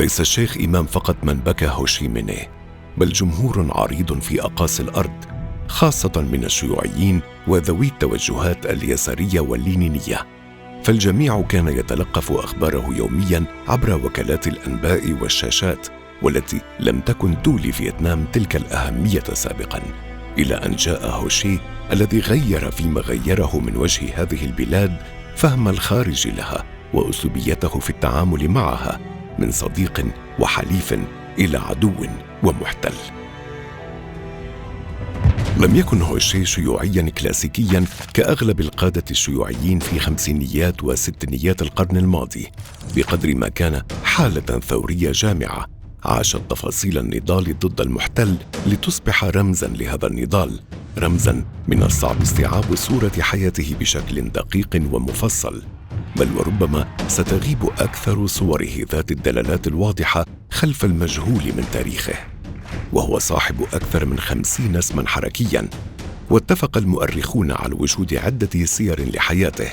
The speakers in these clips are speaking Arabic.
ليس الشيخ إمام فقط من بكى هو شي مينيه، بل جمهور عريض في أقاصي الأرض، خاصة من الشيوعيين وذوي التوجهات اليسارية واللينينية. فالجميع كان يتلقف أخباره يومياً عبر وكالات الأنباء والشاشات، والتي لم تكن تولي فيتنام تلك الأهمية سابقاً، إلى أن جاء هو شي الذي غير فيما غيره من وجه هذه البلاد فهم الخارج لها وأسلوبيته في التعامل معها، من صديق وحليف إلى عدو ومحتل. لم يكن هو شي شيوعياً كلاسيكياً كأغلب القادة الشيوعيين في خمسينيات وستينيات القرن الماضي، بقدر ما كان حالة ثورية جامعة عاشت تفاصيل النضال ضد المحتل لتصبح رمزاً لهذا النضال، رمزاً من الصعب استيعاب صورة حياته بشكل دقيق ومفصل، بل وربما ستغيب أكثر صوره ذات الدلالات الواضحة خلف المجهول من تاريخه. وهو صاحب أكثر من 50 اسماً حركياً، واتفق المؤرخون على وجود عدة سير لحياته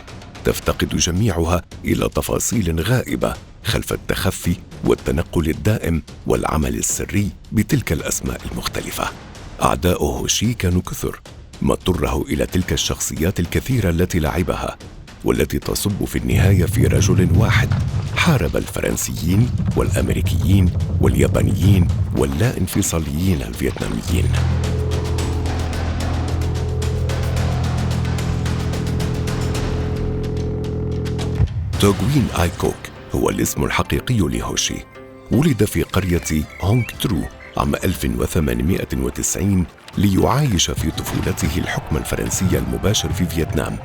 تفتقد جميعها إلى تفاصيل غائبة خلف التخفي والتنقل الدائم والعمل السري بتلك الأسماء المختلفة. أعداؤه شي كانوا كثر، ما اضطره إلى تلك الشخصيات الكثيرة التي لعبها، والتي تصب في النهاية في رجل واحد حارب الفرنسيين والأمريكيين واليابانيين واللا انفصاليين الفيتناميين. توغوين آي كوك هو الاسم الحقيقي لهو شي. ولد في قرية هونغ ترو عام 1890 ليعايش في طفولته الحكم الفرنسي المباشر في فيتنام،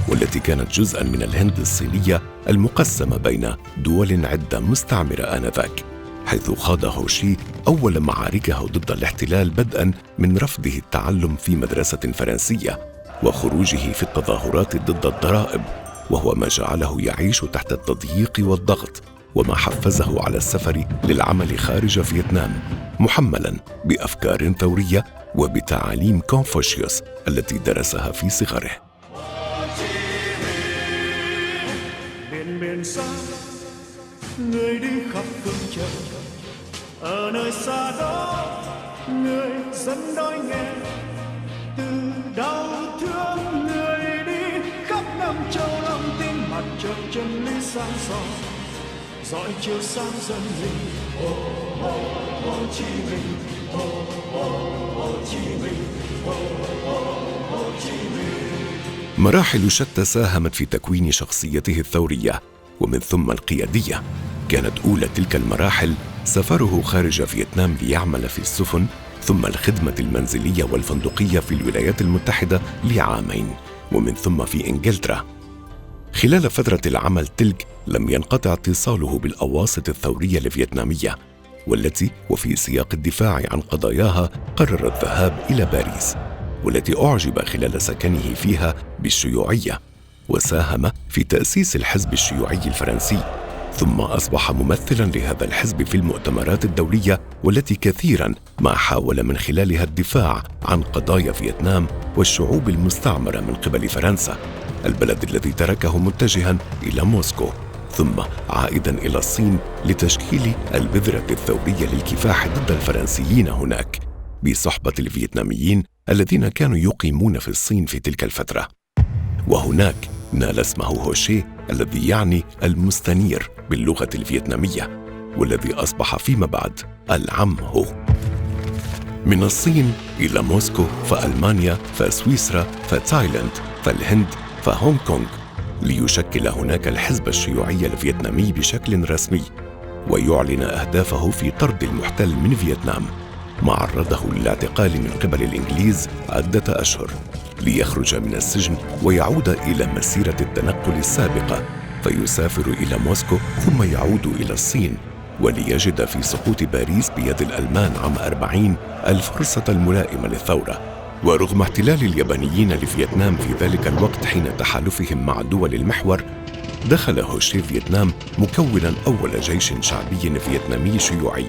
والتي كانت جزءاً من الهند الصينية المقسمة بين دول عدة مستعمرة آنذاك، حيث خاض هو شي أول معاركه ضد الاحتلال، بدءاً من رفضه التعلم في مدرسة فرنسية وخروجه في التظاهرات ضد الضرائب، وهو ما جعله يعيش تحت التضييق والضغط، وما حفزه على السفر للعمل خارج فيتنام، محملاً بأفكار ثورية وبتعاليم كونفوشيوس التي درسها في صغره. Người đi khắp phương trời, ở nơi xa đó, người dân đói nghèo, từ đau thương người đi khắp năm châu lòng tin mặt trời chân lý sáng soi, dõi chiếu sáng dân mình. Hồ Chí Minh, Hồ Chí Minh, Hồ Chí Minh. مراحل شتى ساهمت في تكوين شخصيته الثورية ومن ثم القيادية. كانت أولى تلك المراحل سفره خارج فيتنام ليعمل في السفن، ثم الخدمة المنزلية والفندقية في الولايات المتحدة لعامين، ومن ثم في إنجلترا. خلال فترة العمل تلك لم ينقطع اتصاله بالأواسط الثورية الفيتنامية، والتي وفي سياق الدفاع عن قضاياها قرر الذهاب إلى باريس، والتي أعجب خلال سكنه فيها بالشيوعية، وساهم في تأسيس الحزب الشيوعي الفرنسي، ثم أصبح ممثلاً لهذا الحزب في المؤتمرات الدولية، والتي كثيراً ما حاول من خلالها الدفاع عن قضايا فيتنام والشعوب المستعمرة من قبل فرنسا، البلد الذي تركه متجهاً إلى موسكو، ثم عائداً إلى الصين لتشكيل البذرة الثورية للكفاح ضد الفرنسيين هناك، بصحبة الفيتناميين الذين كانوا يقيمون في الصين في تلك الفترة. وهناك نال اسمه هو شي الذي يعني المستنير باللغة الفيتنامية، والذي أصبح فيما بعد العم هو. من الصين إلى موسكو، فألمانيا، فسويسرا، فتايلاند، فالهند، فهونغ كونغ، ليشكل هناك الحزب الشيوعي الفيتنامي بشكل رسمي، ويعلن أهدافه في طرد المحتل من فيتنام، ما عرضه للاعتقال من قبل الإنجليز عدة أشهر، ليخرج من السجن ويعود إلى مسيرة التنقل السابقة، فيسافر إلى موسكو ثم يعود إلى الصين، وليجد في سقوط باريس بيد الألمان عام 40 الفرصة الملائمة للثورة. ورغم احتلال اليابانيين لفيتنام في ذلك الوقت حين تحالفهم مع دول المحور، دخل هو شي فيتنام مكونا أول جيش شعبي فيتنامي شيوعي،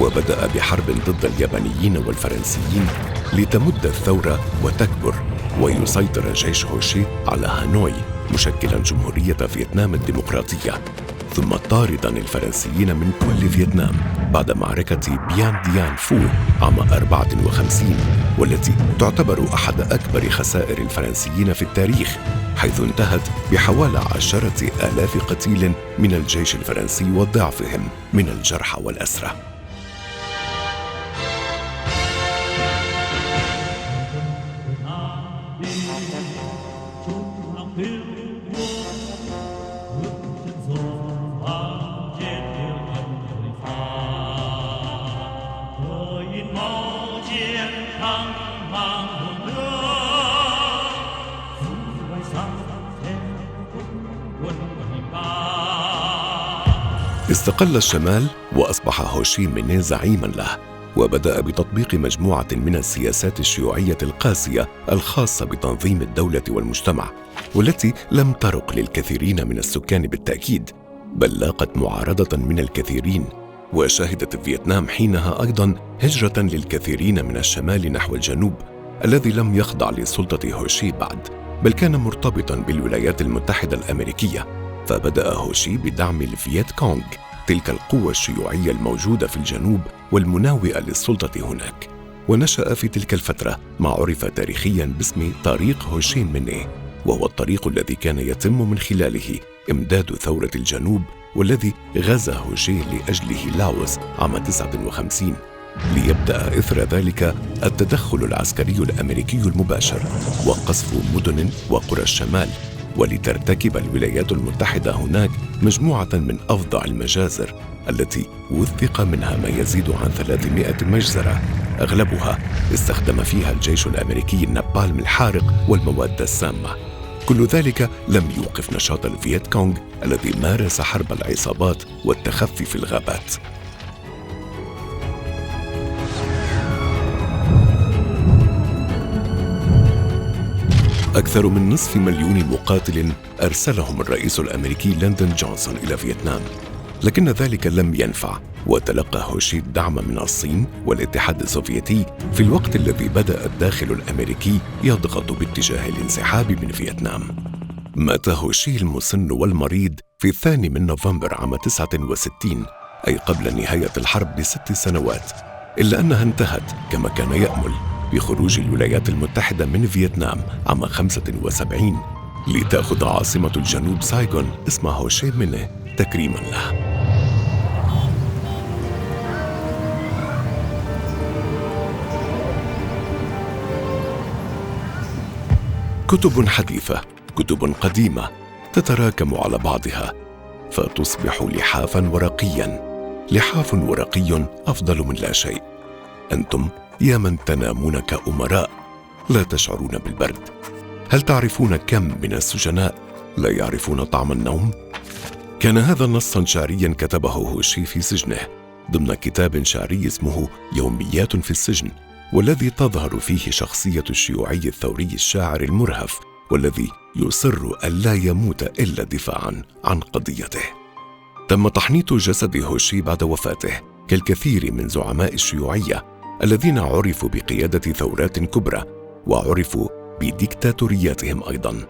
وبدأ بحرب ضد اليابانيين والفرنسيين لتمد الثورة وتكبر، ويسيطر جيش هو شي على هانوي مشكلا جمهورية فيتنام الديمقراطية، ثم طاردا الفرنسيين من كل فيتنام بعد معركة بيان ديان فو عام 54، والتي تعتبر أحد أكبر خسائر الفرنسيين في التاريخ، حيث انتهت بحوالي 10,000 قتيل من الجيش الفرنسي وضعفهم من الجرحى والأسرى. استقل الشمال وأصبح هو شي ميني زعيماً له، وبدأ بتطبيق مجموعة من السياسات الشيوعية القاسية الخاصة بتنظيم الدولة والمجتمع، والتي لم ترق للكثيرين من السكان بالتأكيد، بل لاقت معارضة من الكثيرين. وشهدت فيتنام حينها أيضاً هجرة للكثيرين من الشمال نحو الجنوب، الذي لم يخضع لسلطة هو شي بعد، بل كان مرتبطاً بالولايات المتحدة الأمريكية. فبدأ هو شي بدعم الفييت كونغ، تلك القوة الشيوعية الموجودة في الجنوب والمناوئة للسلطة هناك. ونشأ في تلك الفترة ما عرف تاريخياً باسم طريق هو شي ميني، وهو الطريق الذي كان يتم من خلاله إمداد ثورة الجنوب، والذي غزا هو شي لأجله لاوس عام 59، ليبدأ إثر ذلك التدخل العسكري الأمريكي المباشر وقصف مدن وقرى الشمال، ولترتكب الولايات المتحدة هناك مجموعة من أفظع المجازر التي وثق منها ما يزيد عن 300 مجزرة، أغلبها استخدم فيها الجيش الأمريكي النابالم الحارق والمواد السامة. كل ذلك لم يوقف نشاط الفييت كونغ الذي مارس حرب العصابات والتخفي في الغابات. أكثر من 500,000 مقاتل أرسلهم الرئيس الأمريكي ليندون جونسون إلى فيتنام، لكن ذلك لم ينفع، وتلقى هو شي الدعم من الصين والاتحاد السوفيتي في الوقت الذي بدأ الداخل الأمريكي يضغط باتجاه الانسحاب من فيتنام. مات هو شي المسن والمريض في 2 نوفمبر عام 69، أي قبل نهاية الحرب ب6 سنوات، إلا أنها انتهت كما كان يأمل بخروج الولايات المتحدة من فيتنام عام 75 لتأخذ عاصمة الجنوب سايغون اسم هو شي ميني تكريماً له. كتب حديثة، كتب قديمة تتراكم على بعضها فتصبح لحافاً ورقياً. لحاف ورقي أفضل من لا شيء. أنتم يا من تنامون كأمراء لا تشعرون بالبرد، هل تعرفون كم من السجناء لا يعرفون طعم النوم؟ كان هذا نصاً شعرياً كتبه هو شي في سجنه ضمن كتاب شعري اسمه يوميات في السجن، والذي تظهر فيه شخصية الشيوعي الثوري الشاعر المرهف، والذي يصر ألا يموت إلا دفاعاً عن قضيته. تم تحنيط جسد هو شي بعد وفاته كالكثير من زعماء الشيوعية الذين عرفوا بقيادة ثورات كبرى وعرفوا بديكتاتورياتهم أيضاً.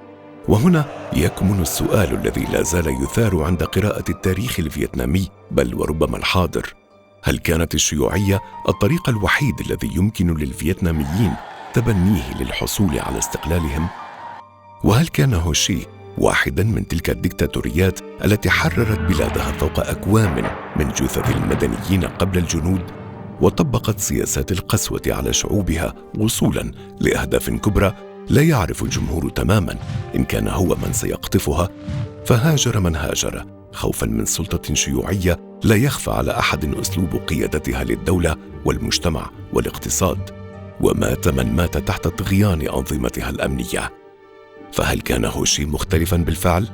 وهنا يكمن السؤال الذي لا زال يثار عند قراءة التاريخ الفيتنامي بل وربما الحاضر: هل كانت الشيوعية الطريق الوحيد الذي يمكن للفيتناميين تبنيه للحصول على استقلالهم؟ وهل كان هو شي واحداً من تلك الديكتاتوريات التي حررت بلادها فوق أكوام من جثث المدنيين قبل الجنود، وطبقت سياسات القسوة على شعوبها وصولاً لأهداف كبرى لا يعرف الجمهور تماماً إن كان هو من سيقطفها؟ فهاجر من هاجر خوفاً من سلطة شيوعية لا يخفى على أحد أسلوب قيادتها للدولة والمجتمع والاقتصاد، ومات من مات تحت طغيان أنظمتها الأمنية. فهل كان هو شي مختلفاً بالفعل؟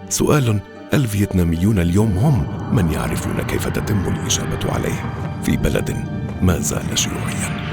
سؤال الفيتناميون اليوم هم من يعرفون كيف تتم الإجابة عليه في بلد ما زال شيوعياً.